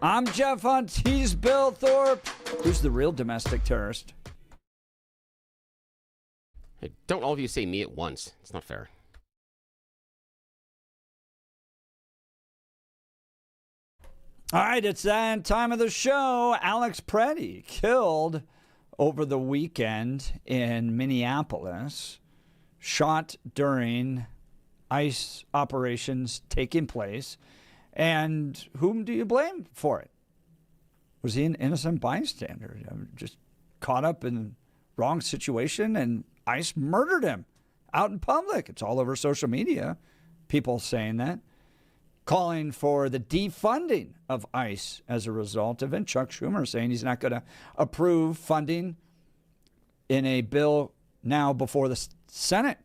I'm Jeff Hunt. He's Bill Thorpe. Who's the real domestic terrorist? Hey, don't all of you say me at once. It's not fair. All right, it's that time of the show. Alex Preddy killed over the weekend in Minneapolis, shot during ICE operations taking place. And whom do you blame for it? Was he an innocent bystander? Just caught up in wrong situation and ICE murdered him out in public. It's all over social media. People saying that. Calling for the defunding of ICE as a result of it. Chuck Schumer saying he's not going to approve funding in a bill now before the Senate.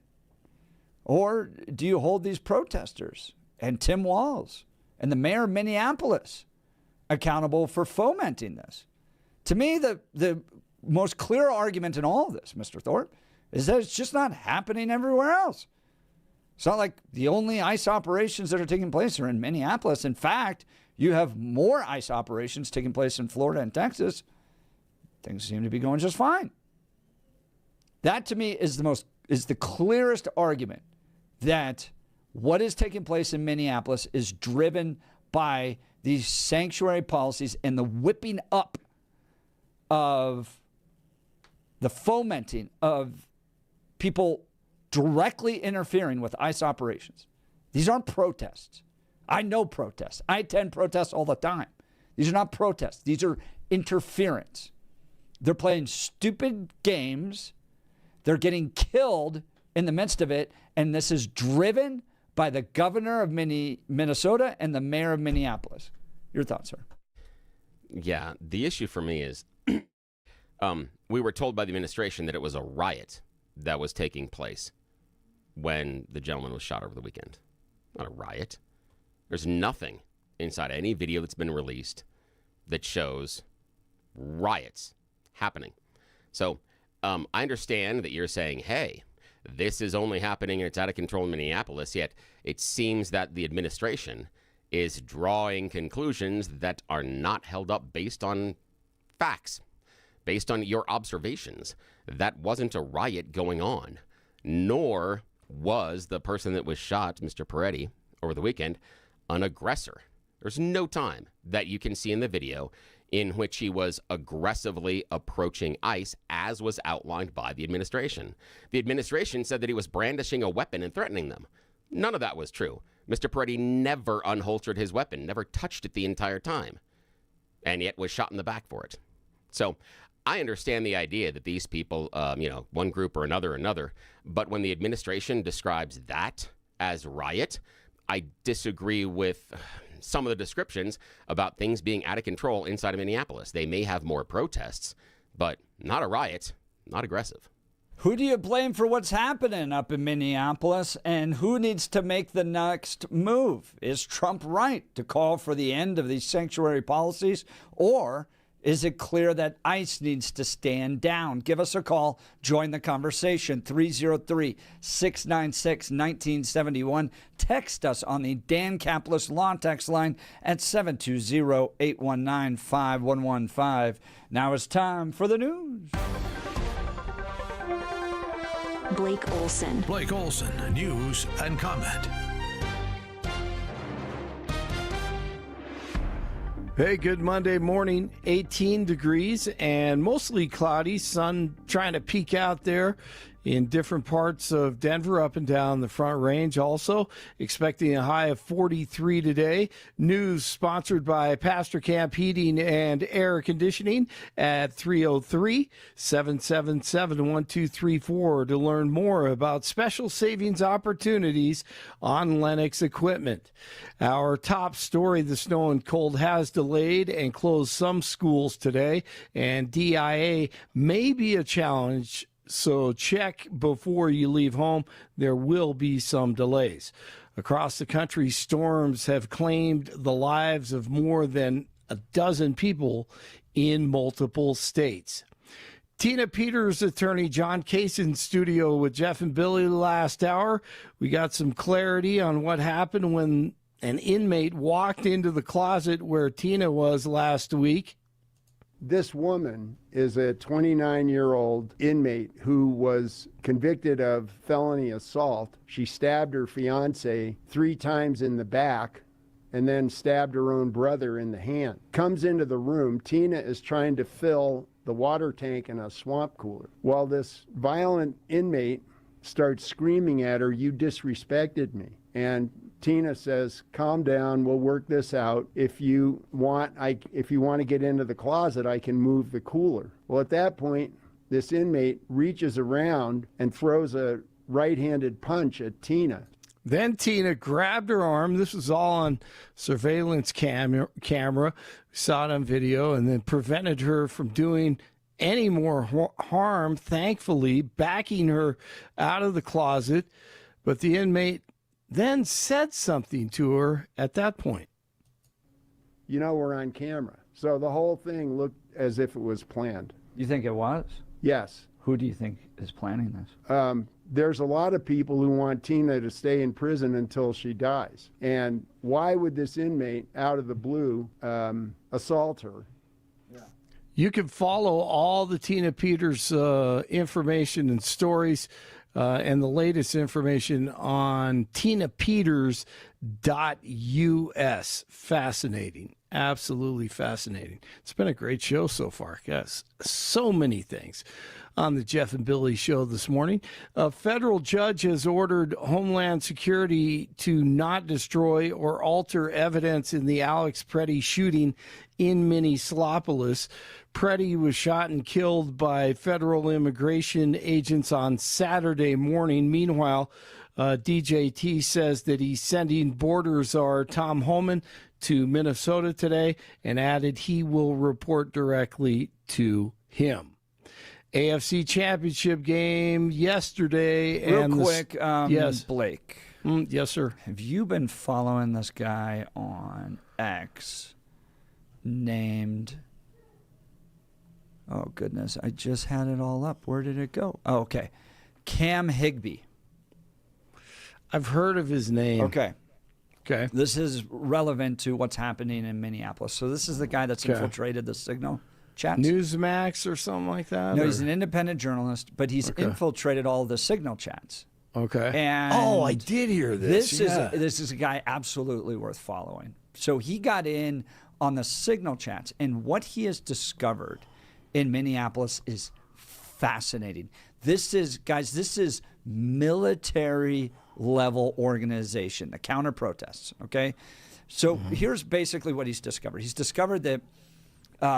Or do you hold these protesters and Tim Walz and the mayor of Minneapolis accountable for fomenting this? To me, the most clear argument in all of this, Mr. Thorpe, is that it's just not happening everywhere else. It's not like the only ICE operations that are taking place are in Minneapolis. In fact, you have more ICE operations taking place in Florida and Texas. Things seem to be going just fine. That to me is the clearest argument that what is taking place in Minneapolis is driven by these sanctuary policies and the whipping up of the fomenting of people directly interfering with ICE operations. These aren't protests. I know protests. I attend protests all the time. These are not protests. These are interference. They're playing stupid games. They're getting killed in the midst of it. And this is driven by the governor of Minnesota and the mayor of Minneapolis. Your thoughts, sir? Yeah, the issue for me is we were told by the administration that it was a riot that was taking place when the gentleman was shot over the weekend. Not a riot. There's nothing inside any video that's been released that shows riots happening. So I understand that you're saying, hey, this is only happening and it's out of control in Minneapolis, yet it seems that the administration is drawing conclusions that are not held up based on facts, based on your observations. That wasn't a riot going on, nor was the person that was shot, Mr. Peretti, over the weekend, an aggressor. There's no time that you can see in the video in which he was aggressively approaching ICE, as was outlined by the administration. The administration said that he was brandishing a weapon and threatening them. None of that was true. Mr. Peretti never unholstered his weapon, never touched it the entire time, and yet was shot in the back for it. So I understand the idea that these people, one group or another, but when the administration describes that as riot, I disagree with some of the descriptions about things being out of control inside of Minneapolis. They may have more protests, but not a riot, not aggressive. Who do you blame for what's happening up in Minneapolis, and who needs to make the next move? Is Trump right to call for the end of these sanctuary policies, or is it clear that ICE needs to stand down? Give us a call. Join the conversation. 303-696-1971. Text us on the Dan Caplis Law Text line at 720-819-5115. Now it's time for the news. Blake Olson. Blake Olson, news and comment. Hey, good Monday morning. 18 degrees and mostly cloudy. Sun trying to peek out there in different parts of Denver, up and down the Front Range. Also expecting a high of 43 today. News sponsored by Pastor Camp Heating and Air Conditioning at 303-777-1234 to learn more about special savings opportunities on Lennox equipment. Our top story, the snow and cold has delayed and closed some schools today, and DIA may be a challenge. So check before you leave home. There will be some delays. Across the country, storms have claimed the lives of more than a dozen people in multiple states. Tina Peters' attorney John Case in studio with Jeff and Billy last hour. We got some clarity on what happened when an inmate walked into the closet where Tina was last week. This woman is a 29-year-old inmate who was convicted of felony assault. She stabbed her fiance 3 times in the back and then stabbed her own brother in the hand. Comes into the room. Tina is trying to fill the water tank in a swamp cooler. While this violent inmate starts screaming at her, "You disrespected me." And Tina says, "Calm down, we'll work this out. If you want to get into the closet, I can move the cooler." Well, at that point, this inmate reaches around and throws a right-handed punch at Tina. Then Tina grabbed her arm. This was all on surveillance camera. We saw it on video, and then prevented her from doing any more harm, thankfully, backing her out of the closet. But the inmate then said something to her at that point. "You know, we're on camera." So the whole thing looked as if it was planned. You think it was? Yes. Who do you think is planning this? There's a lot of people who want Tina to stay in prison until she dies. And why would this inmate, out of the blue, assault her? You can follow all the Tina Peters information and stories and the latest information on tinapeters.us. Fascinating. Absolutely fascinating. It's been a great show so far, guys. So many things on the Jeff and Billy show this morning. A federal judge has ordered Homeland Security to not destroy or alter evidence in the Alex Preddy shooting in Minneapolis. Preddy was shot and killed by federal immigration agents on Saturday morning. Meanwhile, DJT says that he's sending border czar Tom Homan to Minnesota today and added he will report directly to him. AFC Championship game yesterday. Real and quick, yes. Blake. Yes, sir. Have you been following this guy on X named... Oh, goodness. I just had it all up. Where did it go? Oh, okay. Cam Higbee. I've heard of his name. Okay. Okay. This is relevant to what's happening in Minneapolis. So this is the guy that's infiltrated the Signal chats. Newsmax or something like that? No, or? he's an independent journalist, but he's infiltrated all the Signal chats. Okay. And I did hear this. This is a guy absolutely worth following. So he got in on the Signal chats, and what he has discovered in Minneapolis is fascinating. This is military level organization, the counter protests. Okay. So here's basically what he's discovered. He's discovered that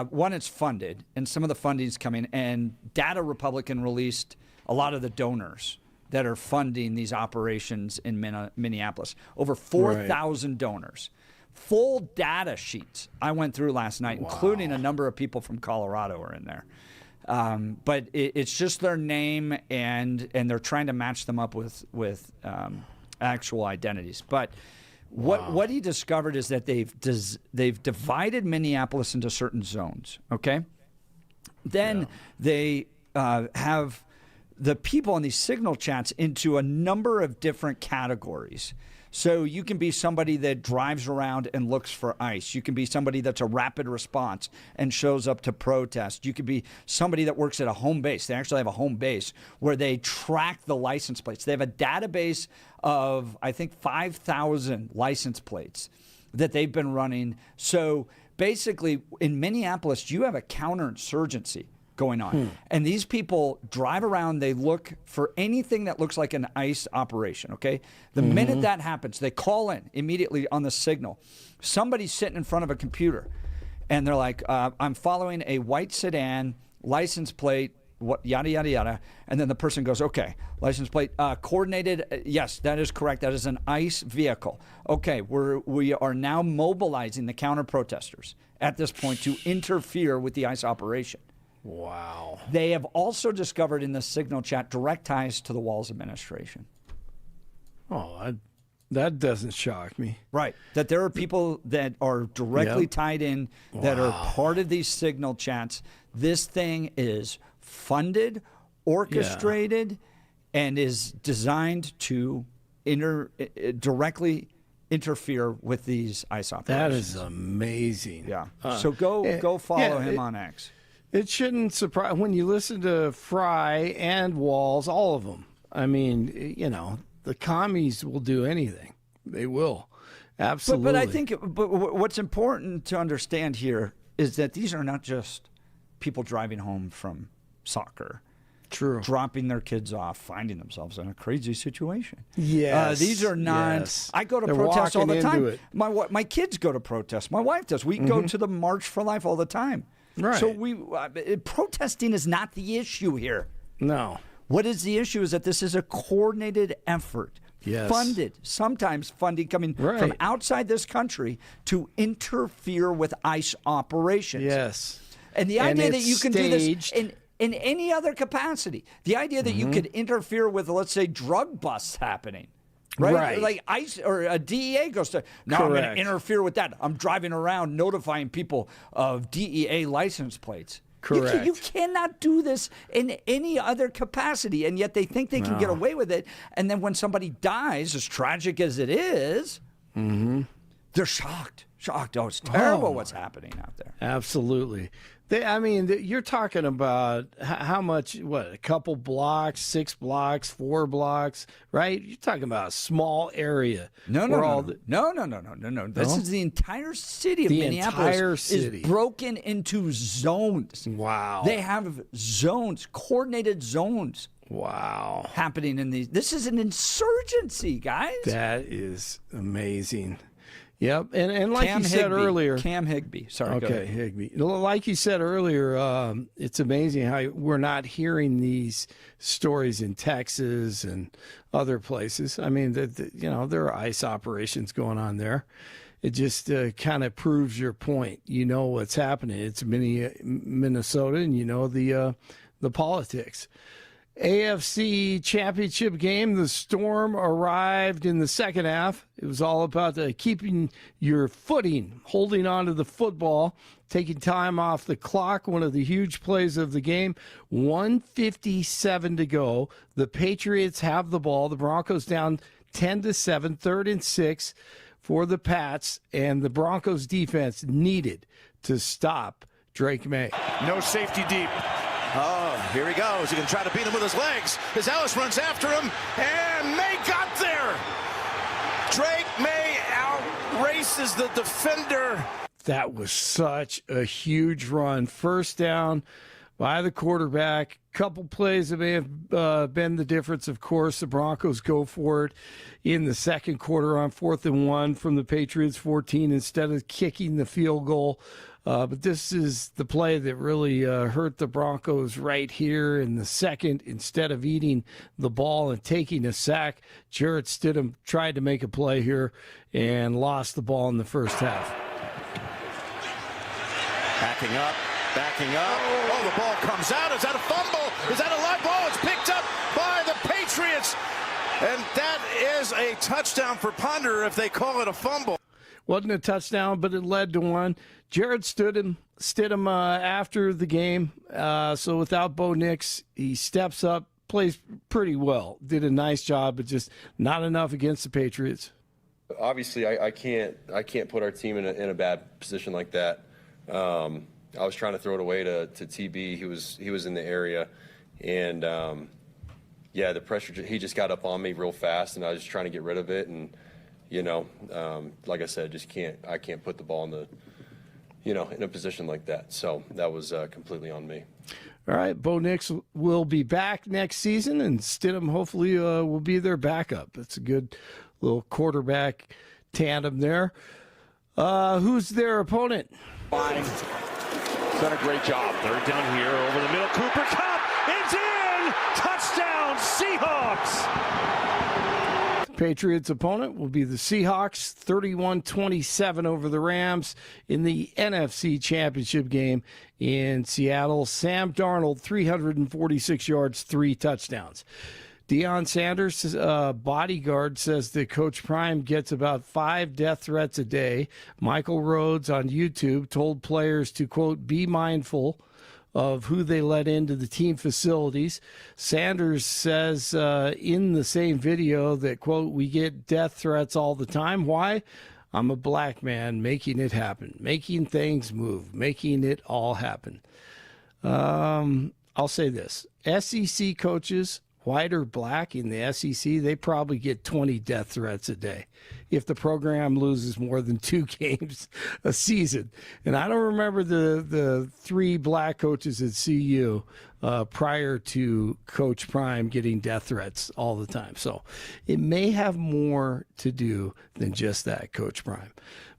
one, it's funded, and some of the funding's coming, and Data Republican released a lot of the donors that are funding these operations in Minneapolis. Over 4,000 donors. Full data sheets I went through last night, including a number of people from Colorado are in there. But it's just their name, and they're trying to match them up with actual identities. But what he discovered is that they've divided Minneapolis into certain zones. Okay, then they have the people in these Signal chats into a number of different categories. So you can be somebody that drives around and looks for ICE. You can be somebody that's a rapid response and shows up to protest. You could be somebody that works at a home base. They actually have a home base where they track the license plates. They have a database of, I think, 5,000 license plates that they've been running. So basically, in Minneapolis, you have a counterinsurgency going on. And these people drive around, they look for anything that looks like an ICE operation, okay? The minute that happens, they call in immediately on the Signal. Somebody's sitting in front of a computer, and they're like, I'm following a white sedan, license plate, what, yada, yada, yada. And then the person goes, okay, license plate, coordinated, yes, that is correct. That is an ICE vehicle. Okay, we are now mobilizing the counter-protesters at this point to interfere with the ICE operation. Wow. They have also discovered in the Signal chat direct ties to the Walz administration. Oh, that doesn't shock me. Right. That there are people that are directly tied in that are part of these Signal chats. This thing is funded, orchestrated, and is designed to directly interfere with these ICE operations. That is amazing. Yeah. So go follow him on X. It shouldn't surprise when you listen to Fry and Walls, all of them. I mean, the commies will do anything. They will. Absolutely. But I think what's important to understand here is that these are not just people driving home from soccer. True. Dropping their kids off, finding themselves in a crazy situation. Yes. These are not. Yes. I go to They're protests all the walking time. into it. My kids go to protests. My wife does. We go to the March for Life all the time. Right. So protesting is not the issue here. No. What is the issue is that this is a coordinated effort. Yes. Sometimes funding coming from outside this country to interfere with ICE operations. Yes. And the idea that you can do this staged. in any other capacity, the idea that you could interfere with, let's say, drug busts happening, right? Like ICE or a DEA goes to, now I'm going to interfere with that. I'm driving around notifying people of DEA license plates. Correct. You cannot do this in any other capacity, and yet they think they can get away with it. And then when somebody dies, as tragic as it is, they're shocked. Oh, it's terrible what's happening out there. Absolutely. You're talking about how much, a couple blocks, 6 blocks, 4 blocks, right? You're talking about a small area. No. This is the entire city of Minneapolis. Entire city is broken into zones. Wow. They have zones, coordinated zones. Wow. Happening in these. This is an insurgency, guys. That is amazing. Yep, and like you said earlier, Cam Higbee. Sorry. Okay, Higbee. Like you said earlier, it's amazing how we're not hearing these stories in Texas and other places. I mean, there are ICE operations going on there. It just kind of proves your point. You know what's happening. It's Minnesota, and you know the politics. AFC Championship game, the Storm arrived in the second half. It was all about keeping your footing, holding on to the football, taking time off the clock, one of the huge plays of the game. 1:57 to go. The Patriots have the ball. The Broncos down 10-7, 3rd and 6 for the Pats, and the Broncos defense needed to stop Drake May. No safety deep. Oh, here he goes. He can try to beat him with his legs. As Ellis runs after him, and May got there. Drake May outraces the defender. That was such a huge run. First down by the quarterback. Couple plays that may have been the difference. Of course, the Broncos go for it in the second quarter on 4th and 1 from the Patriots 14 instead of kicking the field goal. But this is the play that really hurt the Broncos right here in the second. Instead of eating the ball and taking a sack, Jarrett Stidham tried to make a play here and lost the ball in the first half. Backing up. Oh, the ball comes out. Is that a fumble? Is that a live ball? It's picked up by the Patriots. And that is a touchdown for Ponder if they call it a fumble. Wasn't a touchdown, but it led to one. Jarrett Stidham after the game. So without Bo Nix, he steps up, plays pretty well. Did a nice job, but just not enough against the Patriots. Obviously, I can't put our team in a bad position like that. I was trying to throw it away to TB. He was in the area, and the pressure. He just got up on me real fast, and I was just trying to get rid of it. And like I said, I can't put the ball in the, in a position like that. So that was completely on me. All right, Bo Nix will be back next season, and Stidham hopefully will be their backup. It's a good little quarterback tandem there. Who's their opponent? Done a great job. Third down here over the middle. Cooper Kupp. It's in. Touchdown Seahawks. Patriots' opponent will be the Seahawks, 31-27 over the Rams in the NFC Championship game in Seattle. Sam Darnold, 346 yards, 3 touchdowns. Deion Sanders' bodyguard says that Coach Prime gets about 5 death threats a day. Michael Rhodes on YouTube told players to, quote, be mindful of who they let into the team facilities. Sanders says in the same video that, quote, "We get death threats all the time. Why? I'm a black man making it happen, making things move, making it all happen." I'll say this. SEC coaches, white or black in the SEC, they probably get 20 death threats a day if the program loses more than 2 games a season. And I don't remember the 3 black coaches at CU prior to Coach Prime getting death threats all the time. So it may have more to do than just that, Coach Prime.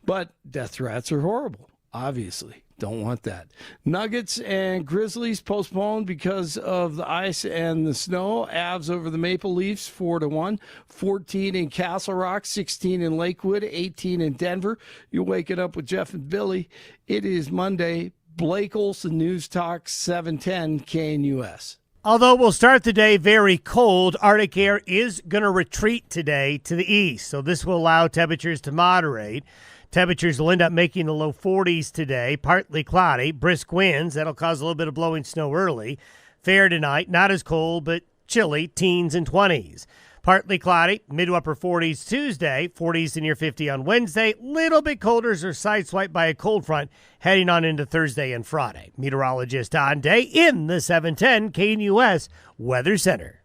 But death threats are horrible, obviously. Don't want that. Nuggets and Grizzlies postponed because of the ice and the snow. Avs over the Maple Leafs 4-1. 14 in Castle Rock, 16 in Lakewood, 18 in Denver. You're waking up with Jeff and Billy. It is Monday. Blake Olson, News Talk 710 KNUS. Although we'll start the day very cold, Arctic air is going to retreat today to the east, so this will allow temperatures to moderate. Temperatures will end up making the low 40s today, partly cloudy, brisk winds. That'll cause a little bit of blowing snow early. Fair tonight, not as cold, but chilly, teens and 20s. Partly cloudy, mid to upper 40s Tuesday, 40s to near 50 on Wednesday. Little bit colder as they're sideswiped by a cold front heading on into Thursday and Friday. Meteorologist Don Day in the 710 KNUS Weather Center.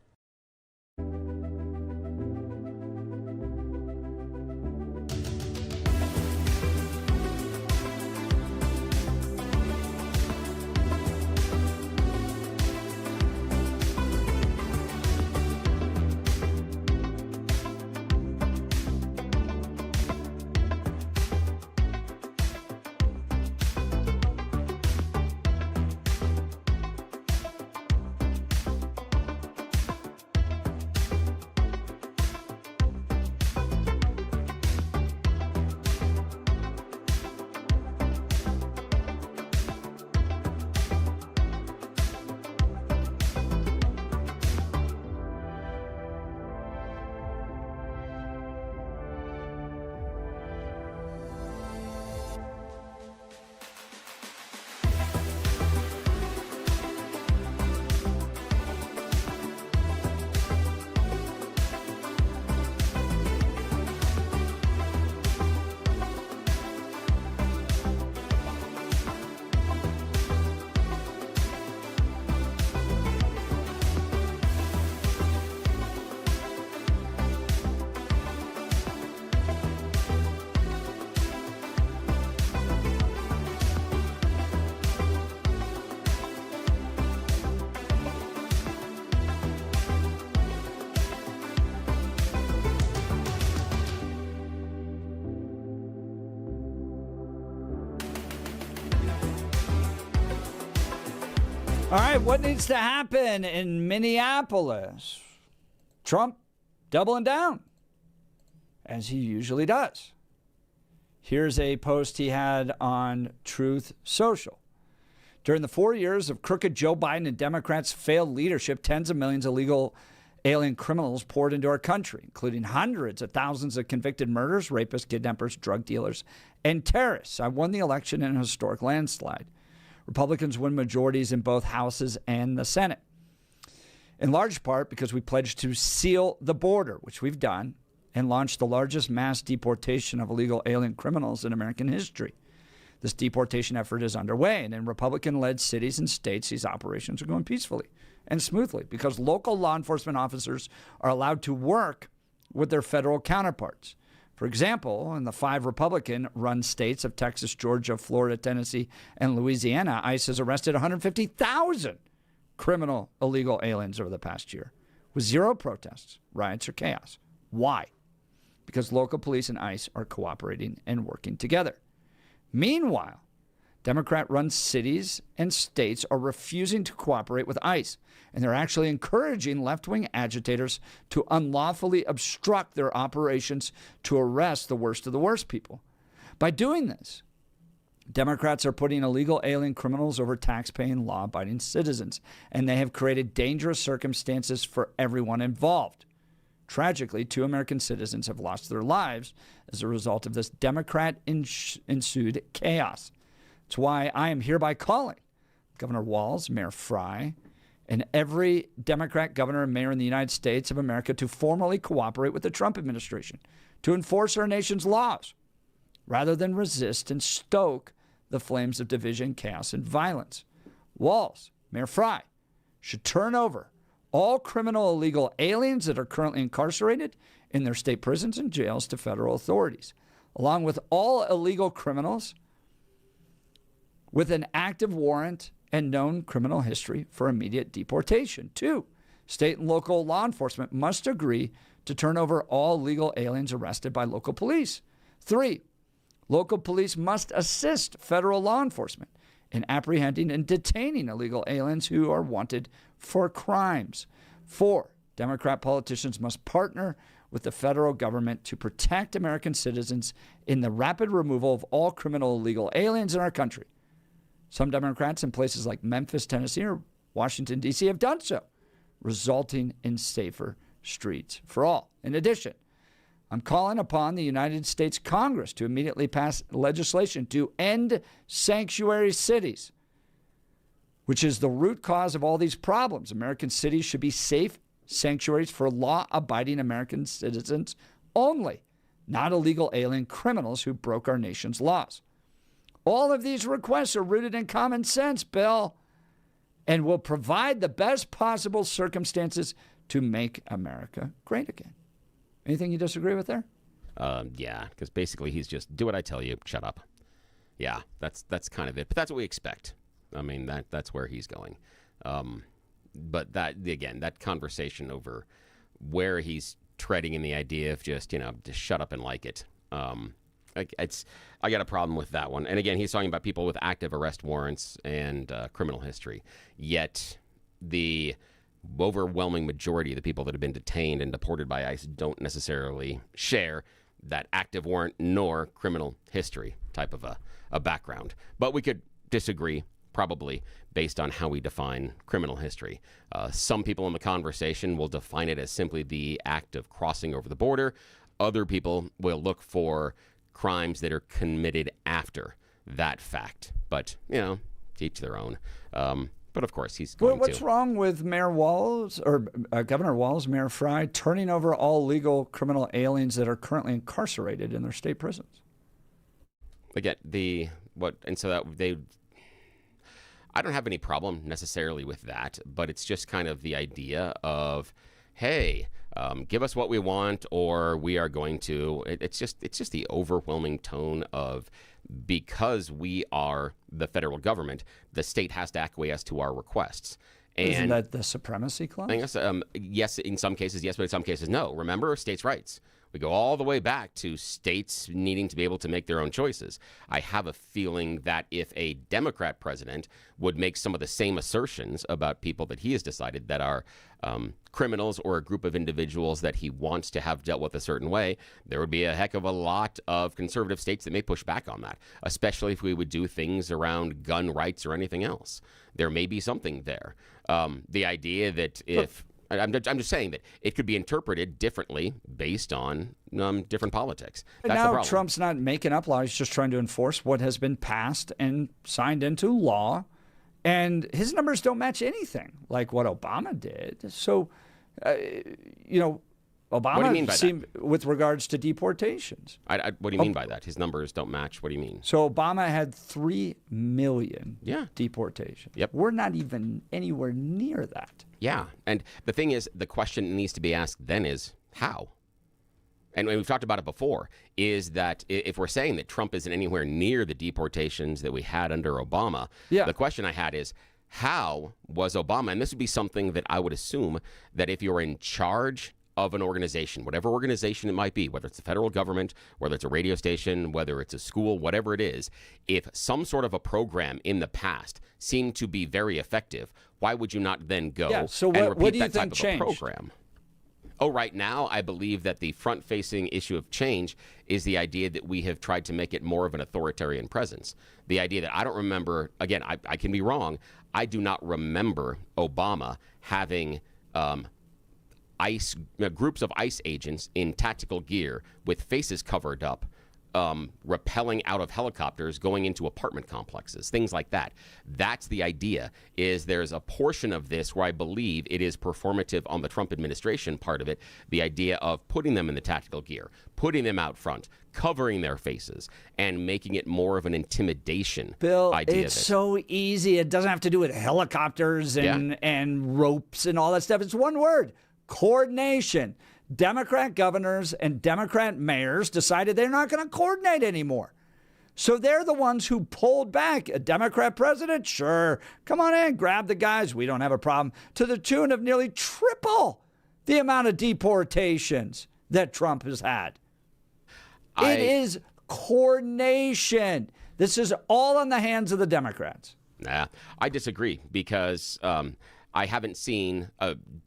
All right, what needs to happen in Minneapolis? Trump doubling down, as he usually does. Here's a post he had on Truth Social. During the 4 years of crooked Joe Biden and Democrats' failed leadership, tens of millions of illegal alien criminals poured into our country, including hundreds of thousands of convicted murderers, rapists, kidnappers, drug dealers, and terrorists. I won the election in a historic landslide. Republicans win majorities in both houses and the Senate, in large part because we pledged to seal the border, which we've done, and launched the largest mass deportation of illegal alien criminals in American history. This deportation effort is underway, and in Republican-led cities and states, these operations are going peacefully and smoothly because local law enforcement officers are allowed to work with their federal counterparts. For example, in the 5 Republican-run states of Texas, Georgia, Florida, Tennessee, and Louisiana, ICE has arrested 150,000 criminal illegal aliens over the past year with zero protests, riots, or chaos. Why? Because local police and ICE are cooperating and working together. Meanwhile, Democrat-run cities and states are refusing to cooperate with ICE, and they're actually encouraging left-wing agitators to unlawfully obstruct their operations to arrest the worst of the worst people. By doing this, Democrats are putting illegal alien criminals over tax-paying, law-abiding citizens, and they have created dangerous circumstances for everyone involved. Tragically, 2 American citizens have lost their lives as a result of this Democrat-ensued chaos. That's why I am hereby calling Governor Walz, Mayor Fry, and every Democrat governor and mayor in the United States of America to formally cooperate with the Trump administration to enforce our nation's laws rather than resist and stoke the flames of division, chaos, and violence. Walz, Mayor Fry, should turn over all criminal illegal aliens that are currently incarcerated in their state prisons and jails to federal authorities, along with all illegal criminals with an active warrant and known criminal history for immediate deportation. 2, state and local law enforcement must agree to turn over all legal aliens arrested by local police. 3, local police must assist federal law enforcement in apprehending and detaining illegal aliens who are wanted for crimes. 4, Democrat politicians must partner with the federal government to protect American citizens in the rapid removal of all criminal illegal aliens in our country. Some Democrats in places like Memphis, Tennessee, or Washington, D.C. have done so, resulting in safer streets for all. In addition, I'm calling upon the United States Congress to immediately pass legislation to end sanctuary cities, which is the root cause of all these problems. American cities should be safe sanctuaries for law-abiding American citizens only, not illegal alien criminals who broke our nation's laws. All of these requests are rooted in common sense, Bill, and will provide the best possible circumstances to make America great again. Anything you disagree with there? Yeah, because basically he's just, do what I tell you, shut up. Yeah, that's kind of it. But that's what we expect. I mean, that's where he's going. But that, again, that conversation over where he's treading in the idea of just shut up and like it. I got a problem with that one. And again, he's talking about people with active arrest warrants and criminal history. Yet the overwhelming majority of the people that have been detained and deported by ICE don't necessarily share that active warrant nor criminal history type of a background. But we could disagree, probably, based on how we define criminal history. Some people in the conversation will define it as simply the act of crossing over the border. Other people will look for crimes that are committed after that fact. But, each their own. But of course, he's going What's wrong with Mayor Walz or Governor Walz, Mayor Fry, turning over all legal criminal aliens that are currently incarcerated in their state prisons? Again, I don't have any problem necessarily with that, but it's just kind of the idea of, hey, give us what we want, or we are going to. It's just the overwhelming tone of, because we are the federal government, the state has to acquiesce to our requests. And isn't that the supremacy clause? I guess, yes, in some cases, yes, but in some cases, no. Remember, states' rights. We go all the way back to states needing to be able to make their own choices. I have a feeling that if a Democrat president would make some of the same assertions about people that he has decided that are criminals or a group of individuals that he wants to have dealt with a certain way, there would be a heck of a lot of conservative states that may push back on that, especially if we would do things around gun rights or anything else. There may be something there. The idea that if... I'm just saying that it could be interpreted differently based on different politics. That's the now problem. Trump's not making up law. He's just trying to enforce what has been passed and signed into law. And his numbers don't match anything like what Obama did. So, Obama What do you mean by seemed, with regards to deportations. What do you mean by that? His numbers don't match. What do you mean? So Obama had 3 million deportations. Yep. We're not even anywhere near that. Yeah. And the thing is, the question that needs to be asked then is how? And we've talked about it before, is that if we're saying that Trump isn't anywhere near the deportations that we had under Obama, the question I had is, how was Obama? And this would be something that I would assume that if you're in charge of an organization, whatever organization it might be, whether it's the federal government, whether it's a radio station, whether it's a school, whatever it is, if some sort of a program in the past seemed to be very effective, why would you not then go and repeat that type of a program? Oh, right now, I believe that the front-facing issue of change is the idea that we have tried to make it more of an authoritarian presence. The idea that I don't remember, again, I can be wrong, I do not remember Obama having ICE groups of ICE agents in tactical gear with faces covered up rappelling out of helicopters, going into apartment complexes, things like that. That's the idea. Is there's a portion of this where I believe it is performative on the Trump administration part of it, the idea of putting them in the tactical gear, putting them out front, covering their faces, and making it more of an intimidation Bill, idea. It's so easy. It doesn't have to do with helicopters and ropes and all that stuff. It's one word: coordination. Democrat governors and Democrat mayors decided they're not going to coordinate anymore. So they're the ones who pulled back. A Democrat president? Sure. Come on in, grab the guys. We don't have a problem. To the tune of nearly triple the amount of deportations that Trump has had. It is coordination. This is all in the hands of the Democrats. Nah, I disagree because I haven't seen,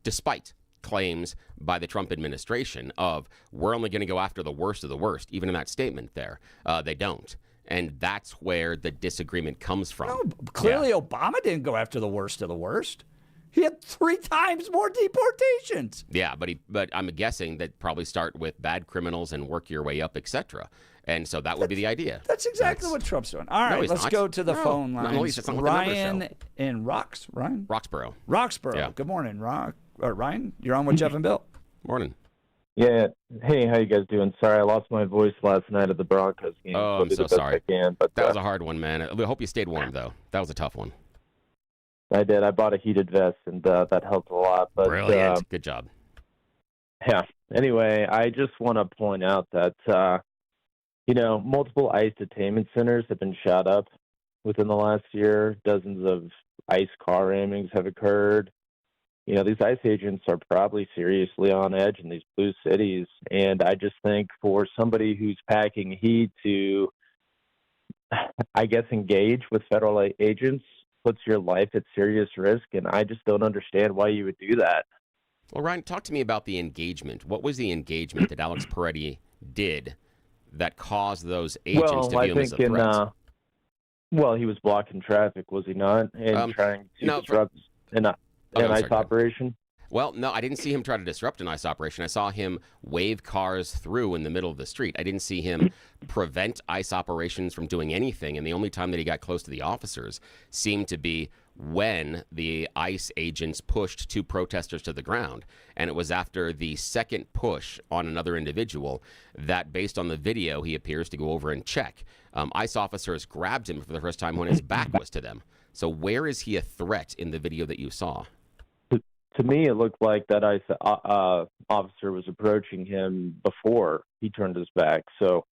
despite claims by the Trump administration of we're only going to go after the worst of the worst, even in that statement there, they don't. And that's where the disagreement comes from. No, clearly Obama didn't go after the worst of the worst. He had 3 times more deportations. Yeah, but I'm guessing that probably start with bad criminals and work your way up, etc. And so that would be the idea. That's exactly what Trump's doing. All right, let's go to the phone lines. No, it's not what the numbers Ryan show. in Roxborough. Roxborough. Good morning, Ryan. You're on with Jeff and Bill. Morning. Yeah. Hey, how you guys doing? Sorry, I lost my voice last night at the Broncos game. Oh, I'm so sorry. But that was a hard one, man. I hope you stayed warm, though. That was a tough one. I did. I bought a heated vest, and that helped a lot. But, brilliant. Good job. Yeah. Anyway, I just want to point out that, multiple ICE detainment centers have been shot up within the last year. Dozens of ICE car rammings have occurred. These ICE agents are probably seriously on edge in these blue cities. And I just think for somebody who's packing heat to, I guess, engage with federal agents puts your life at serious risk. And I just don't understand why you would do that. Well, Ryan, talk to me about the engagement. What was the engagement that Alex Peretti did that caused those agents to view him as a threat? He was blocking traffic, was he not? And trying to disrupt an ICE operation? Well, no, I didn't see him try to disrupt an ICE operation. I saw him wave cars through in the middle of the street. I didn't see him prevent ICE operations from doing anything. And the only time that he got close to the officers seemed to be when the ICE agents pushed 2 protesters to the ground. And it was after the second push on another individual that, based on the video, he appears to go over and check. ICE officers grabbed him for the first time when his back was to them. So where is he a threat in the video that you saw? To me, it looked like that ICE officer was approaching him before he turned his back. So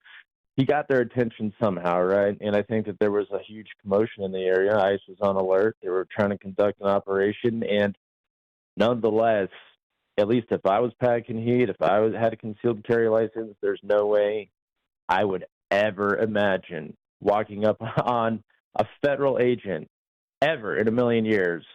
he got their attention somehow, right? And I think that there was a huge commotion in the area. ICE was on alert. They were trying to conduct an operation. And nonetheless, at least if I was packing heat, if I had a concealed carry license, there's no way I would ever imagine walking up on a federal agent ever in a million years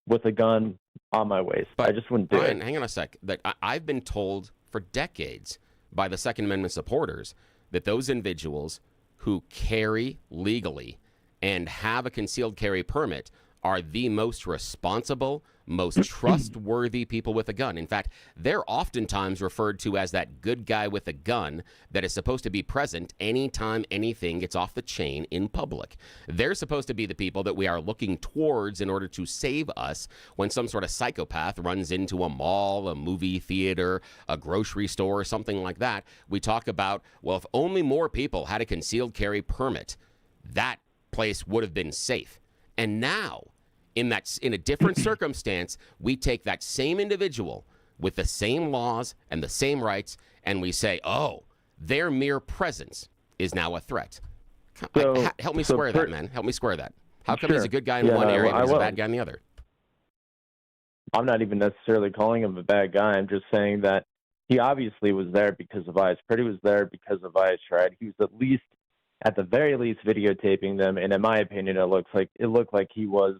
with a gun on my waist. But I just wouldn't do it. Hang on a sec. I've been told for decades by the Second Amendment supporters that those individuals who carry legally and have a concealed carry permit are the most responsible, most trustworthy people with a gun. In fact, they're oftentimes referred to as that good guy with a gun that is supposed to be present anytime anything gets off the chain in public. They're supposed to be the people that we are looking towards in order to save us when some sort of psychopath runs into a mall, a movie theater, a grocery store, or something like that. We talk about, well, if only more people had a concealed carry permit, that place would have been safe. And now, in a different circumstance, we take that same individual with the same laws and the same rights, and we say, oh, their mere presence is now a threat. Help me square that, man. Help me square that. How come he's a good guy in one area and he's a bad guy in the other? I'm not even necessarily calling him a bad guy. I'm just saying that he obviously was there because of ICE. Freddie was there because of ICE, right? He was at the very least videotaping them, and in my opinion, it looked like he was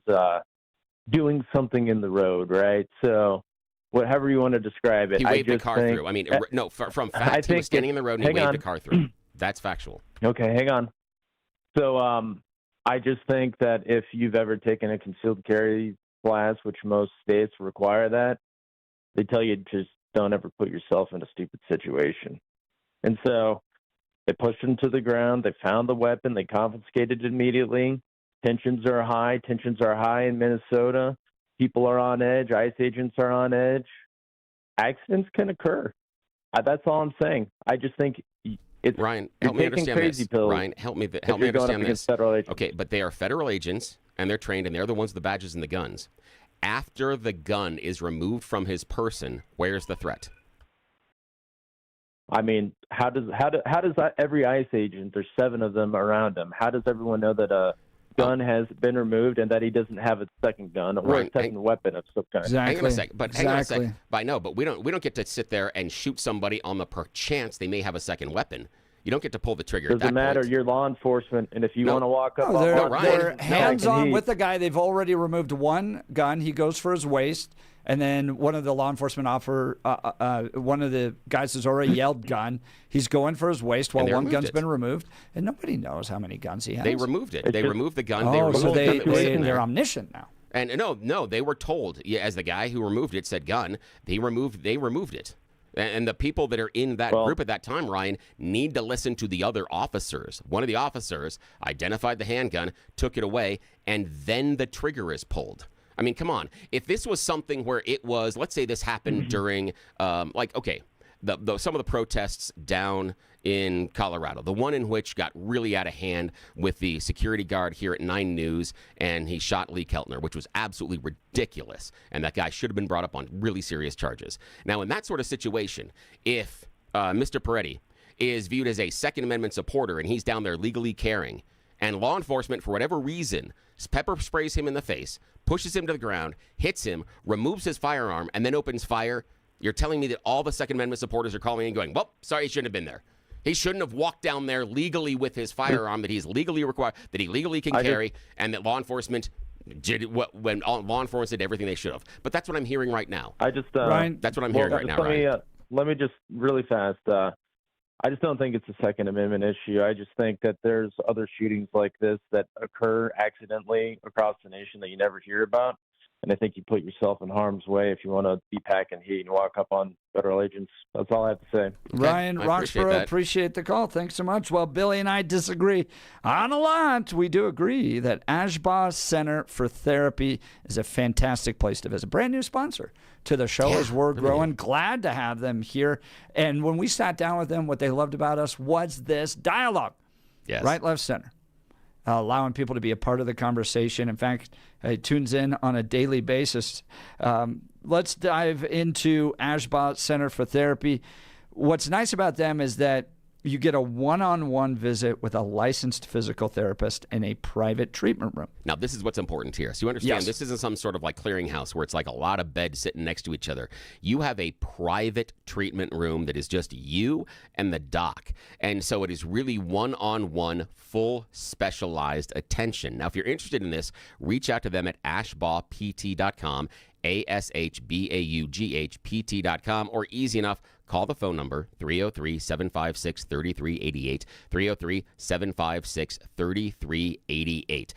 doing something in the road, right? So, whatever you want to describe it, he waved the car through. I mean, no, from fact, he was standing in the road and he waved the car through. That's factual. Okay, hang on. So, I just think that if you've ever taken a concealed carry class, which most states require that, they tell you just don't ever put yourself in a stupid situation. And so, They pushed him to the ground. They found the weapon. They confiscated it immediately. Tensions are high. Tensions are high in Minnesota. People are on edge. ICE agents are on edge. Accidents can occur. That's all I'm saying. I just think it's Ryan, help me understand crazy this. pills Ryan, help me understand this. Federal agents. Okay, but they are federal agents, and they're trained, and they're the ones with the badges and the guns. After the gun is removed from his person, where's the threat? I mean, how does every ICE agent? There's 7 of them around him. How does everyone know that a gun has been removed and that he doesn't have a second gun or a second weapon of some kind? Exactly. Hang on a second. Hang on a second. But I know, but we don't get to sit there and shoot somebody on the perchance they may have a second weapon. You don't get to pull the trigger. Doesn't matter. Point. You're law enforcement, and if you want to walk up, they're hands-on with the guy. They've already removed one gun. He goes for his waist, and then one of the law enforcement one of the guys has already yelled gun. He's going for his waist while one gun's been removed, and nobody knows how many guns he has. They removed it. They removed the gun. They're omniscient now. And no, they were told. As the guy who removed it said gun, they removed it. And the people that are in that group at that time, Ryan, need to listen to the other officers. One of the officers identified the handgun, took it away, and then the trigger is pulled. I mean, come on. If this was something where it was, let's say this happened during, some of the protests down in Colorado, the one in which got really out of hand with the security guard here at 9 News, and he shot Lee Keltner, which was absolutely ridiculous. And that guy should have been brought up on really serious charges. Now, in that sort of situation, if Mr. Peretti is viewed as a Second Amendment supporter and he's down there legally carrying, and law enforcement, for whatever reason, pepper sprays him in the face, pushes him to the ground, hits him, removes his firearm, and then opens fire, you're telling me that all the Second Amendment supporters are calling and going, well, sorry, he shouldn't have been there. He shouldn't have walked down there legally with his firearm that he's legally required, that he legally can carry, and that law enforcement did when law enforcement did everything they should have. But that's what I'm hearing right now. Ryan, that's what I'm hearing right now, Ryan. Let me just really fast. I just don't think it's a Second Amendment issue. I just think that there's other shootings like this that occur accidentally across the nation that you never hear about. And I think you put yourself in harm's way if you want to be packing heat and walk up on federal agents. That's all I have to say. Okay. Ryan Roxborough, appreciate the call. Thanks so much. Well, Billy and I disagree on a lot. We do agree that Ashbaugh Center for Therapy is a fantastic place to visit. Brand new sponsor to the show as we're growing. Glad to have them here. And when we sat down with them, what they loved about us was this dialogue. Yes. Right, left, center. Allowing people to be a part of the conversation. In fact, it tunes in on a daily basis. Let's dive into Ashbaugh Center for Therapy. What's nice about them is that you get a one-on-one visit with a licensed physical therapist in a private treatment room. Now, this is what's important here. So you understand, this isn't some sort of like clearinghouse where it's like a lot of beds sitting next to each other. You have a private treatment room that is just you and the doc. And so it is really one-on-one, full specialized attention. Now, if you're interested in this, reach out to them at ashbaughpt.com, ASHBAUGHPT.com, or easy enough, call the phone number 303-756-3388, 303-756-3388.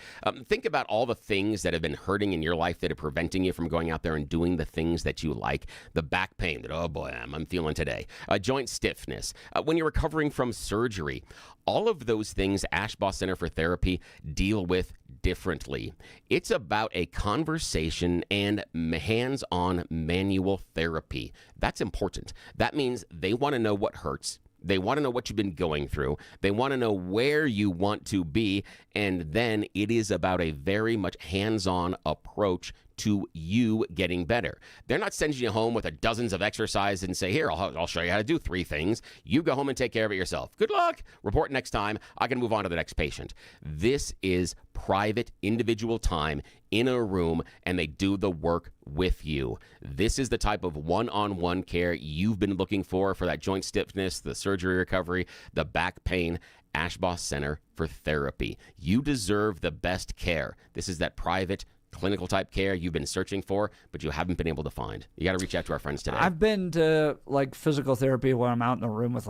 Think about all the things that have been hurting in your life that are preventing you from going out there and doing the things that you like. The back pain that, oh boy, I'm feeling today. Joint stiffness. When you're recovering from surgery. All of those things Ashbaugh Center for Therapy deal with differently. It's about a conversation and hands-on manual therapy. That's important. That means they want to know what hurts. They want to know what you've been going through. They want to know where you want to be. And then it is about a very much hands-on approach to you getting better. They're not sending you home with dozens of exercises and say, here, I'll show you how to do 3 things. You go home and take care of it yourself. Good luck. Report next time. I can move on to the next patient. This is private, individual time in a room, and they do the work with you. This is the type of one-on-one care you've been looking for that joint stiffness, the surgery recovery, the back pain. Ashbaugh Center for Therapy. You deserve the best care. This is that private, clinical type care you've been searching for, but you haven't been able to find. You got to reach out to our friends today. I've been to physical therapy when I'm out in a room with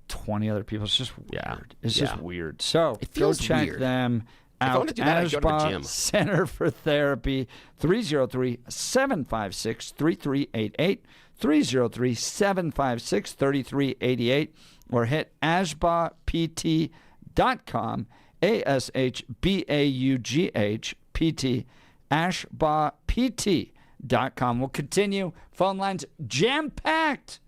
20 other people. It's just weird. It's just weird. So go check them out. Ashbaugh Center for Therapy, 303-756-3388, 303-756-3388. or hit ashbaupt.com, ASHBAUGHPT, ashbaupt.com. We'll continue. Phone lines jam-packed.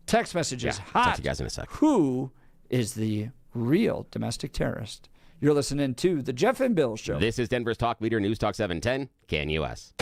Text messages hot. Talk to you guys in a sec. Who is the real domestic terrorist? You're listening to The Jeff and Bill Show. This is Denver's talk leader, News Talk 710, KNUS.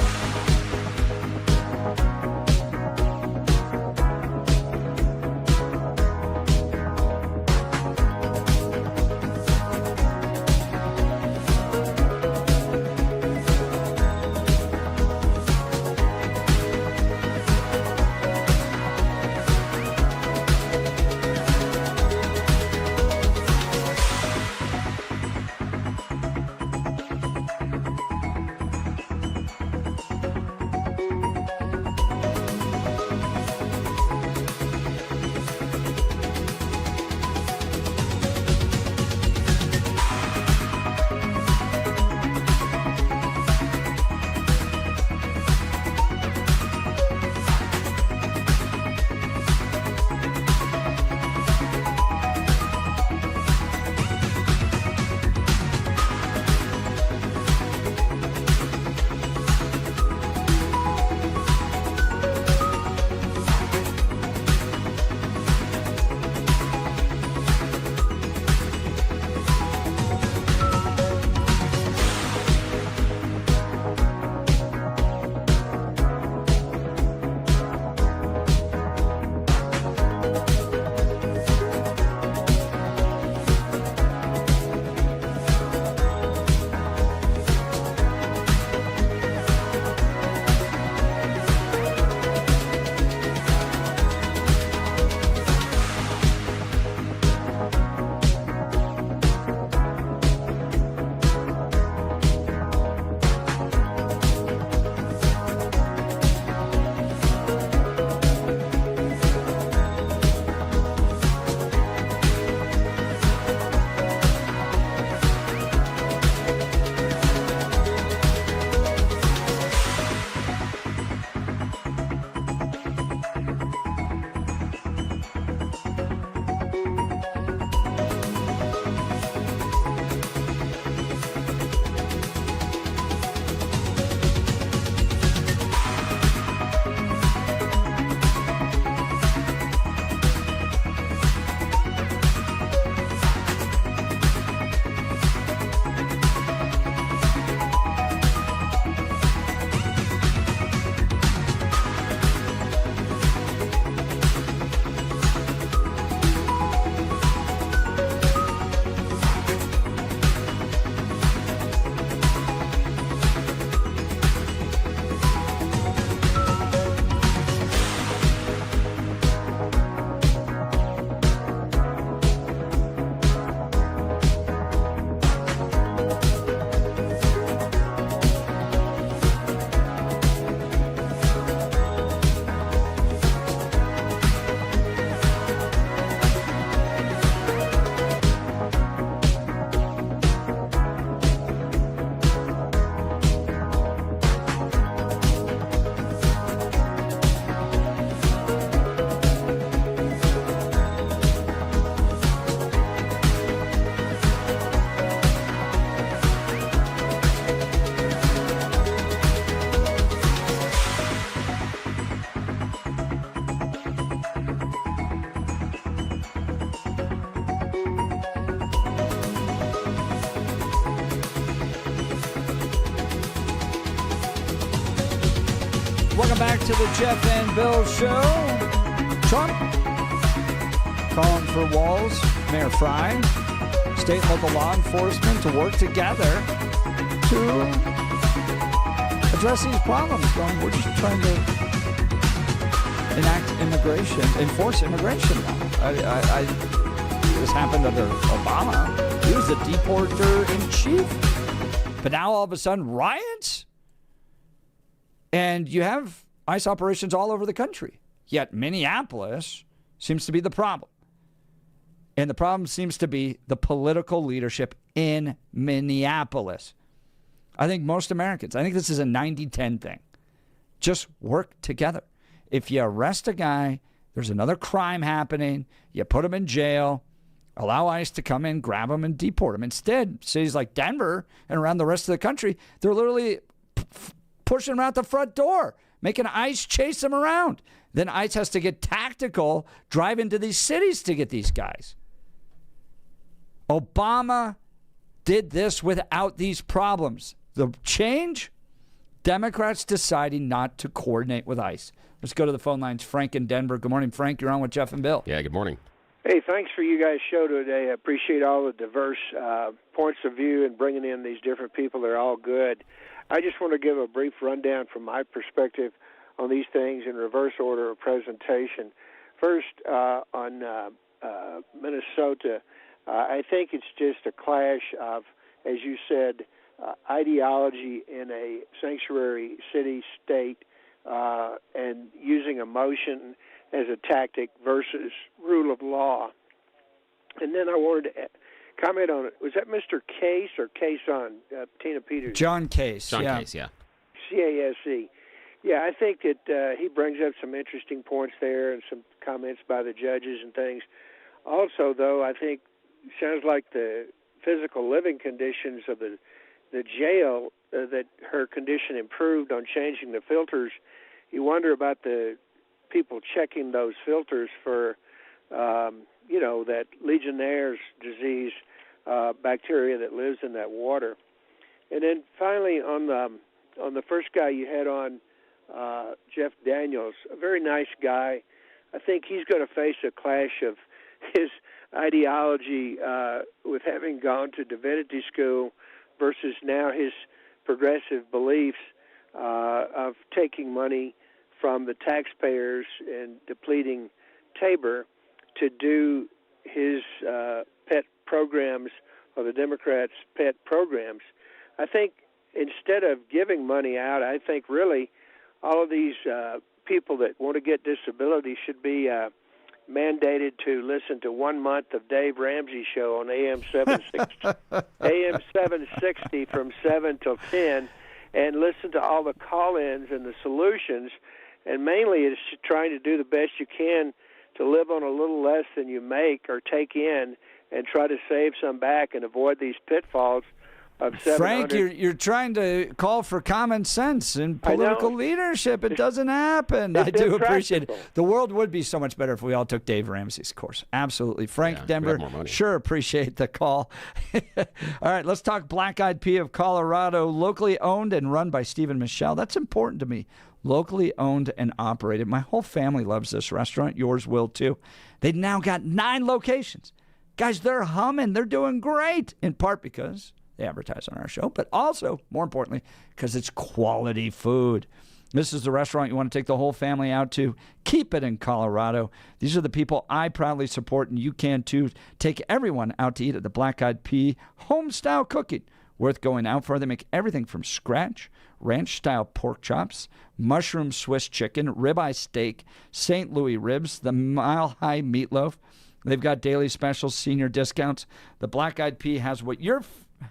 Welcome back to the Jeff and Bill Show. Trump calling for walls. Mayor Fry, state and local law enforcement to work together to address these problems. Going, we're just trying to enforce immigration law. This happened under Obama. He was the deporter in chief. But now all of a sudden, riots? And you have ICE operations all over the country. Yet Minneapolis seems to be the problem. And the problem seems to be the political leadership in Minneapolis. I think most Americans, I think this is a 90-10 thing. Just work together. If you arrest a guy There's another crime happening. You put them in jail, allow ICE to come in, grab them, and deport them. Instead, cities like Denver and around the rest of the country, they're literally pushing them out the front door, making ICE chase them around. Then ICE has to get tactical, drive into these cities to get these guys. Obama did this without these problems. The change? Democrats deciding not to coordinate with ICE. Let's go to the phone lines. Frank in Denver. Good morning, Frank. You're on with Jeff and Bill. Yeah, good morning. Hey, thanks for you guys' show today. I appreciate all the diverse points of view and bringing in these different people. They're all good. I just want to give a brief rundown from my perspective on these things in reverse order of presentation. First, on Minnesota, I think it's just a clash of, as you said, ideology in a sanctuary city-state and using emotion as a tactic versus rule of law. And then I wanted to comment on it. Was that Mr. Case or Case on Tina Peters? John Case. John Case, yeah. C-A-S-E. Yeah, I think that he brings up some interesting points there and some comments by the judges and things. Also, though, I think it sounds like the physical living conditions of the jail, that her condition improved on changing the filters. You wonder about the people checking those filters for, that Legionnaire's disease bacteria that lives in that water. And then finally, on the first guy you had on, Jeff Daniels, a very nice guy. I think he's going to face a clash of his ideology with having gone to divinity school versus now his progressive beliefs of taking money from the taxpayers and depleting Tabor to do his pet programs or the Democrats' pet programs. I think instead of giving money out, I think really all of these people that want to get disability should be mandated to listen to 1 month of Dave Ramsey's show on AM 760 from 7 till 10 and listen to all the call-ins and the solutions. And mainly it's trying to do the best you can to live on a little less than you make or take in and try to save some back and avoid these pitfalls of 700. Frank, you're trying to call for common sense and political leadership. It doesn't happen. I do appreciate it. The world would be so much better if we all took Dave Ramsey's course. Absolutely. Frank, Denver, sure appreciate the call. All right, let's talk Black Eyed Pea of Colorado, locally owned and run by Stephen Michelle. That's important to me. Locally owned and operated. My whole family loves this restaurant. Yours will too. They've now got 9 locations. Guys, they're humming. They're doing great, in part because they advertise on our show, but also, more importantly, because it's quality food. This is the restaurant you want to take the whole family out to. Keep it in Colorado. These are the people I proudly support, and you can too. Take everyone out to eat at the Black Eyed Pea home-style cooking. Worth going out for. They make everything from scratch: ranch-style pork chops, mushroom Swiss chicken, ribeye steak, St. Louis ribs, the mile-high meatloaf. They've got daily specials, senior discounts. The Black Eyed Pea has what your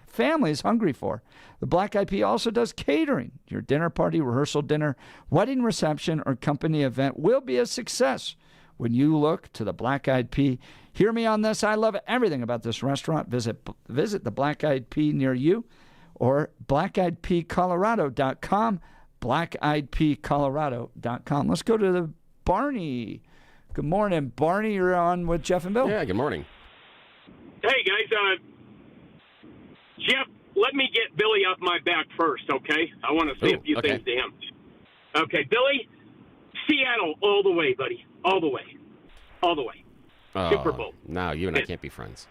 family is hungry for. The Black Eyed Pea also does catering. Your dinner party, rehearsal dinner, wedding reception, or company event will be a success when you look to the Black Eyed Pea. Hear me on this. I love everything about this restaurant. Visit the Black Eyed Pea near you or blackeyedpeacolorado.com, blackeyedpeacolorado.com. Let's go to the Barney. Good morning, Barney. You're on with Jeff and Bill. Yeah, good morning. Hey, guys. Jeff, let me get Billy off my back first, okay? I want to say a few things to him. Okay, Billy, Seattle all the way, buddy. All the way. All the way. Super Bowl. No, you and I can't be friends.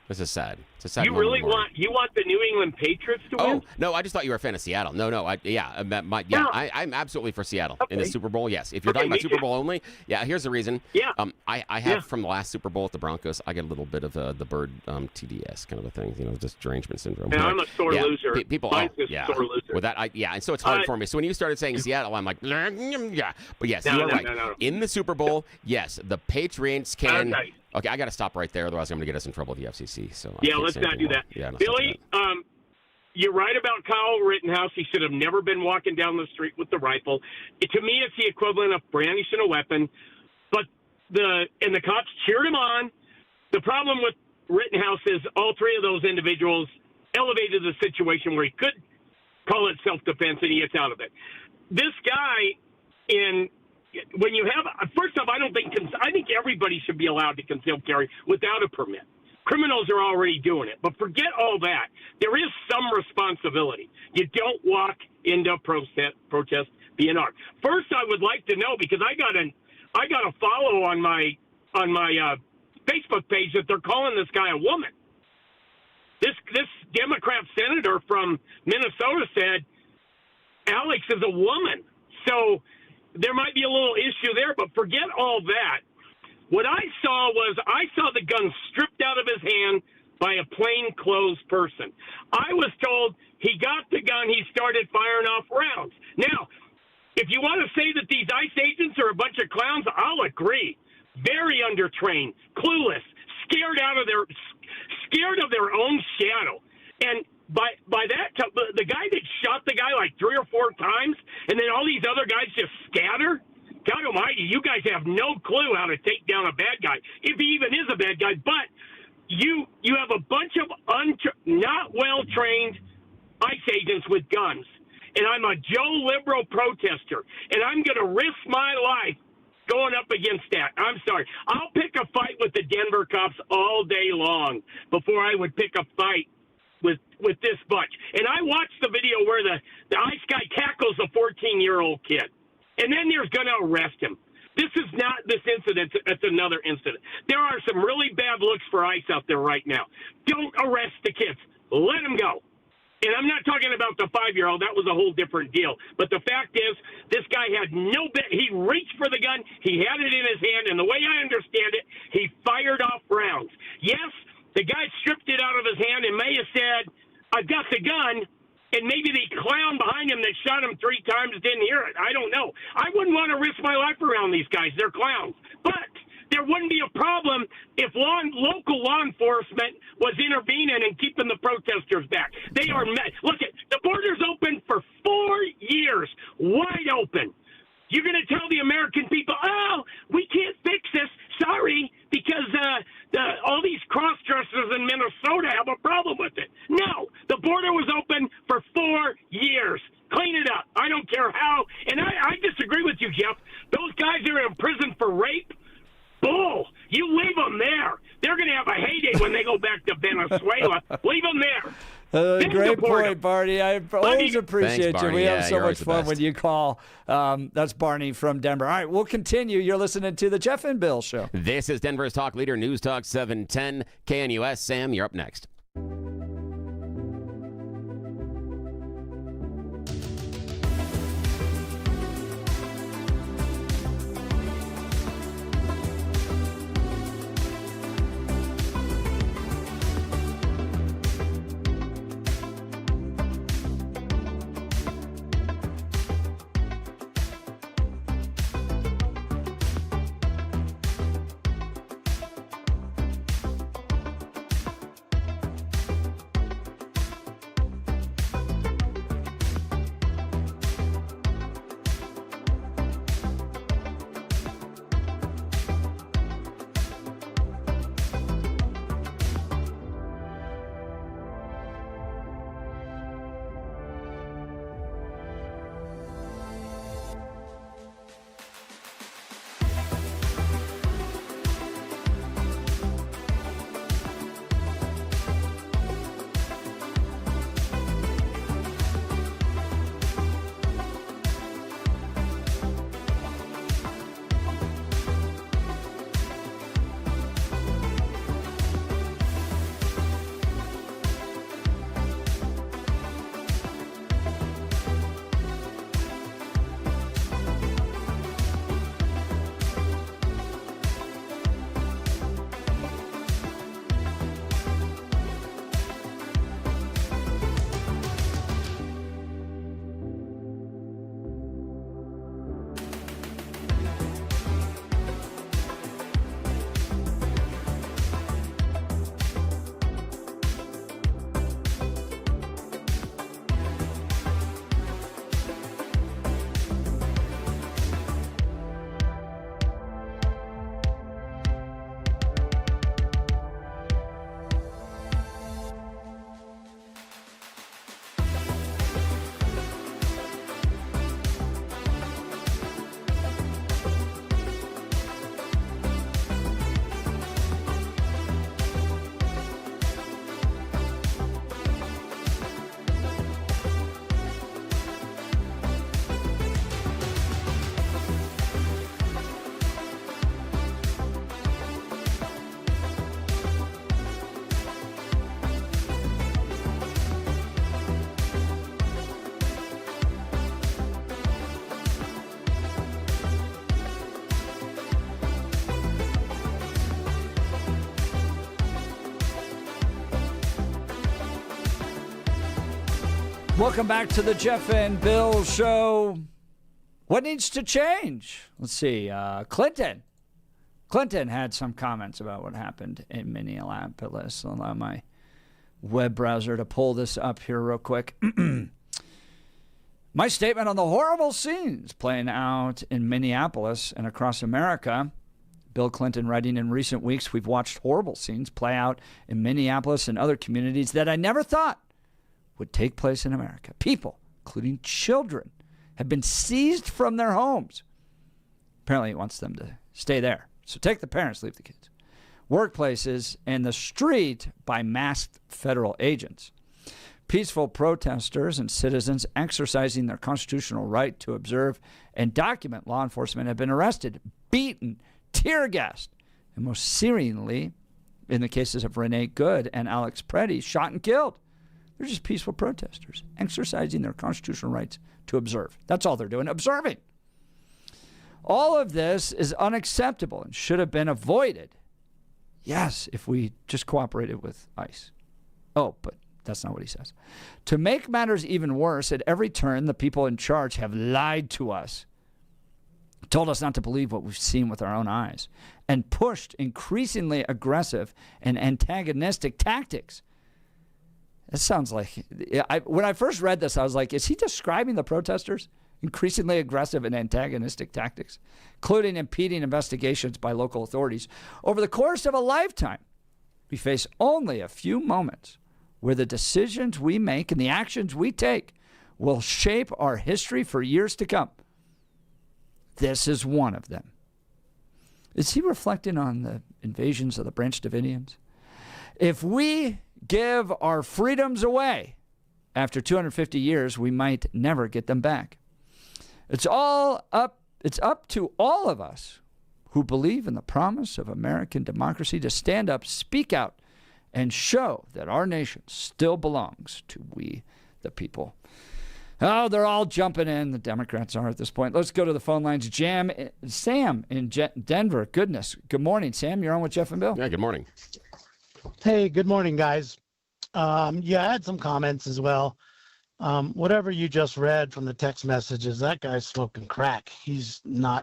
This is sad. It's a sad You moment really in the morning. want the New England Patriots to win? Oh, no, I just thought you were a fan of Seattle. No, I'm absolutely for Seattle in the Super Bowl, yes. If you're talking about Super Bowl only, here's the reason. Yeah. I have from the last Super Bowl at the Broncos, I get a little bit of the bird TDS kind of a thing, just derangement syndrome. And I'm a sore loser. Mine's a sore loser. With that, and so it's hard for me. So when you started saying Seattle, I'm like, yeah. But yes, you're right. No. In the Super Bowl, yes, the Patriots can... Okay, I got to stop right there, otherwise I'm going to get us in trouble with the FCC. So let's not do that. Yeah, Billy, you're right about Kyle Rittenhouse. He should have never been walking down the street with the rifle. To me, it's the equivalent of brandishing a weapon. But the cops cheered him on. The problem with Rittenhouse is all three of those individuals elevated the situation where he could call it self-defense, and he gets out of it. This guy, when you have, first off, I think everybody should be allowed to concealed carry without a permit. Criminals are already doing it, but forget all that. There is some responsibility. You don't walk into a protest being armed. First, I would like to know, because I got a follow on my Facebook page that they're calling this guy a woman. This Democrat senator from Minnesota said Alex is a woman. So there might be a little issue there, but forget all that. What I saw the gun stripped out of his hand by a plainclothes person. I was told he got the gun, he started firing off rounds. Now, if you want to say that these ICE agents are a bunch of clowns, I'll agree. Very undertrained, clueless, scared of their own shadow. And by that, the guy that shot the guy like 3 or 4 times, and then all these other guys just scatter. God almighty, you guys have no clue how to take down a bad guy, if he even is a bad guy. But you have a bunch of not well-trained ICE agents with guns. And I'm a Joe Liberal protester, and I'm going to risk my life going up against that. I'm sorry. I'll pick a fight with the Denver cops all day long before I would pick a fight with this bunch. And I watched the video where the ICE guy tackles a 14-year-old kid. And then they're going to arrest him. This is not this incident. It's another incident. There are some really bad looks for ICE out there right now. Don't arrest the kids. Let them go. And I'm not talking about the 5-year-old. That was a whole different deal. But the fact is, this guy had he reached for the gun. He had it in his hand. And the way I understand it, he fired off rounds. Yes, the guy stripped it out of his hand and may have said, I've got the gun. And maybe the clown behind him that shot him 3 times didn't hear it. I don't know. I wouldn't want to risk my life around these guys. They're clowns. But there wouldn't be a problem if local law enforcement was intervening and keeping the protesters back. They are look, the border's open for 4 years, wide open. You're going to tell the American people, oh, we can't fix this. Sorry, because all these cross-dressers in Minnesota have a problem with it. No, the border was open for 4 years. Clean it up. I don't care how. And I disagree with you, Jeff. Those guys are in prison for rape. Bull. You leave them there. They're going to have a heyday when they go back to Venezuela. Leave them there. Great point, Barney. I always appreciate you. We have so much fun when you call. That's Barney from Denver. All right, we'll continue. You're listening to the Jeff and Bill Show. This is Denver's Talk Leader, News Talk 710 KNUS. Sam, you're up next. Welcome back to the Jeff and Bill Show. What needs to change? Let's see. Clinton had some comments about what happened in Minneapolis. I'll allow my web browser to pull this up here real quick. My statement on the horrible scenes playing out in Minneapolis and across America. Bill Clinton writing, in recent weeks, we've watched horrible scenes play out in Minneapolis and other communities that I never thought would take place in America. People, including children, have been seized from their homes. Apparently he wants them to stay there. So take the parents, leave the kids. Workplaces and the street by masked federal agents. Peaceful protesters and citizens exercising their constitutional right to observe and document law enforcement have been arrested, beaten, tear gassed, and most searingly, in the cases of Renee Good and Alex Preddy, shot and killed. They're just peaceful protesters exercising their constitutional rights to observe. That's all they're doing, observing. All of this is unacceptable and should have been avoided. Yes, if we just cooperated with ICE. Oh, but that's not what he says. To make matters even worse, at every turn, the people in charge have lied to us, told us not to believe what we've seen with our own eyes, and pushed increasingly aggressive and antagonistic tactics. It sounds like, when I first read this, I was like, is he describing the protesters? Increasingly aggressive and antagonistic tactics, including impeding investigations by local authorities. Over the course of a lifetime, we face only a few moments where the decisions we make and the actions we take will shape our history for years to come. This is one of them. Is he reflecting on the invasions of the Branch Davidians? If we give our freedoms away after 250 years, we might never get them back. It's up to all of us who believe in the promise of American democracy to stand up, speak out, and show that our nation still belongs to we, the people. Oh, they're all jumping in. The Democrats are at this point. Let's go to the phone lines. Sam in Denver. Goodness. Good morning, Sam. You're on with Jeff and Bill. Yeah, good morning. Hey, good morning, guys. I had some comments as well. Whatever you just read from the text messages, that guy's smoking crack.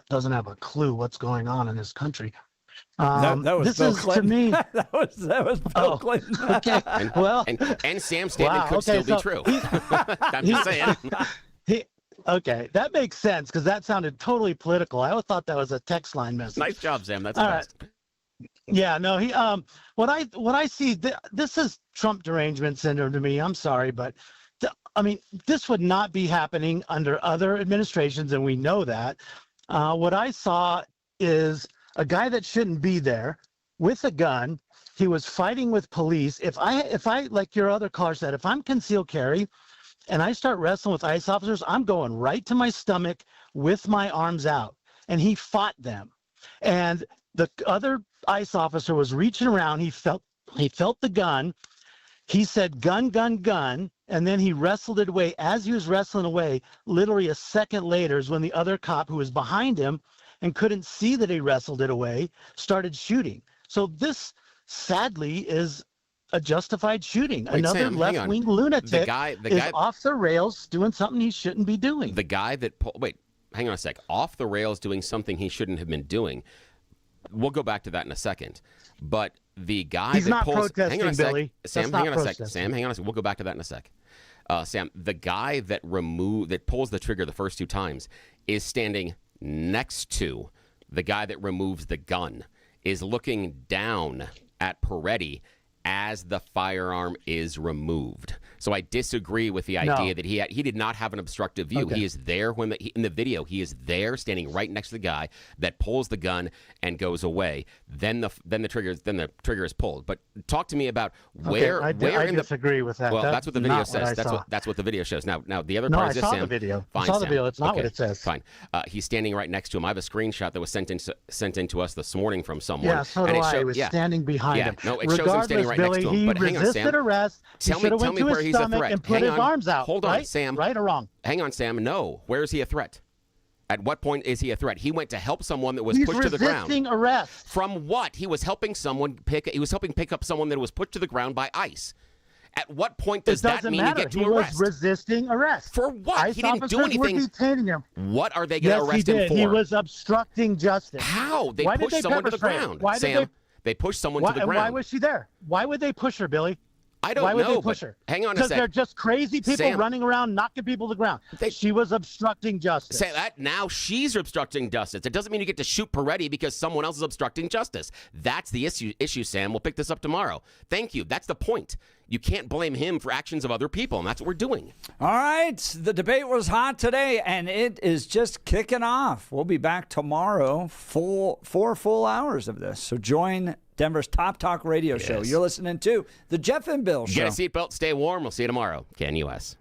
Doesn't have a clue what's going on in his country. That was this Bill is Clinton. To me. that was Bill Clinton. Okay. And Sam's statement could still be true. I'm just saying. Okay, that makes sense because that sounded totally political. I always thought that was a text line message. Nice job, Sam. That's all best. Right. Yeah, no, he. What I see, this is Trump derangement syndrome to me. I'm sorry, but this would not be happening under other administrations, and we know that. What I saw is a guy that shouldn't be there with a gun. He was fighting with police. If I like your other caller said, if I'm concealed carry and I start wrestling with ICE officers, I'm going right to my stomach with my arms out. And he fought them. And the other ICE officer was reaching around. He felt the gun. He said, gun, gun, gun. And then he wrestled it away. As he was wrestling away, literally a second later is when the other cop who was behind him and couldn't see that he wrestled it away started shooting. So this, sadly, is a justified shooting. Wait, another Sam, left-wing lunatic is off the rails doing something he shouldn't be doing. The guy that wait, hang on a sec. Off the rails doing something he shouldn't have been doing. We'll go back to that in a second. But the guy He's that not pulls, protesting, hang on a sec. Billy. Sam, That's hang not on a sec. protesting. Sam, hang on a sec. We'll go back to that in a sec. Sam, the guy that pulls the trigger the first two times is standing next to the guy that removes the gun, is looking down at Peretti as the firearm is removed. So I disagree with the idea that he did not have an obstructive view. Okay. He is there in the video. He is there, standing right next to the guy that pulls the gun and goes away. Then the trigger is pulled. But talk to me about where. I disagree with that. Well, that's what the video says. That's what the video shows. Now the other part is this. I saw Sam. the video. Fine, I saw the Sam. video. It's not okay. what it says. Fine. He's standing right next to him. I have a screenshot that was sent in to us this morning from someone. Yeah, so do I. He was standing behind him. No, it shows him standing right next to him. He But hang on, Sam. resisted arrest. Tell me where he's a threat. And put his arms out. Hold on, right? Sam. Right or wrong? Hang on, Sam. No. Where is he a threat? At what point is he a threat? He went to help someone that was pushed to the ground. He's resisting arrest. From what? He was helping pick up someone that was pushed to the ground by ICE. At what point does It that doesn't mean matter. you get to He arrest? was resisting arrest. For what? ICE He didn't do officers were anything. detaining him. What are they going to Yes, arrest he him did. for? He was obstructing justice. How? They Why did pushed they someone to the pepper spray her? ground. Why did Sam, they pushed someone to the ground. Why was she there? Why would they push her, Billy? I don't Why would know, they push but her? hang on a Because sec. they're just crazy people Sam, running around knocking people to the ground. She was obstructing justice. Say that now she's obstructing justice. It doesn't mean you get to shoot Peretti because someone else is obstructing justice. That's the issue, Sam. We'll pick this up tomorrow. Thank you. That's the point. You can't blame him for actions of other people, and that's what we're doing. All right. The debate was hot today, and it is just kicking off. We'll be back tomorrow, 4 full hours of this. So join Denver's Top Talk radio show. You're listening to The Jeff and Bill Show. Get a seatbelt, stay warm. We'll see you tomorrow. KNUS.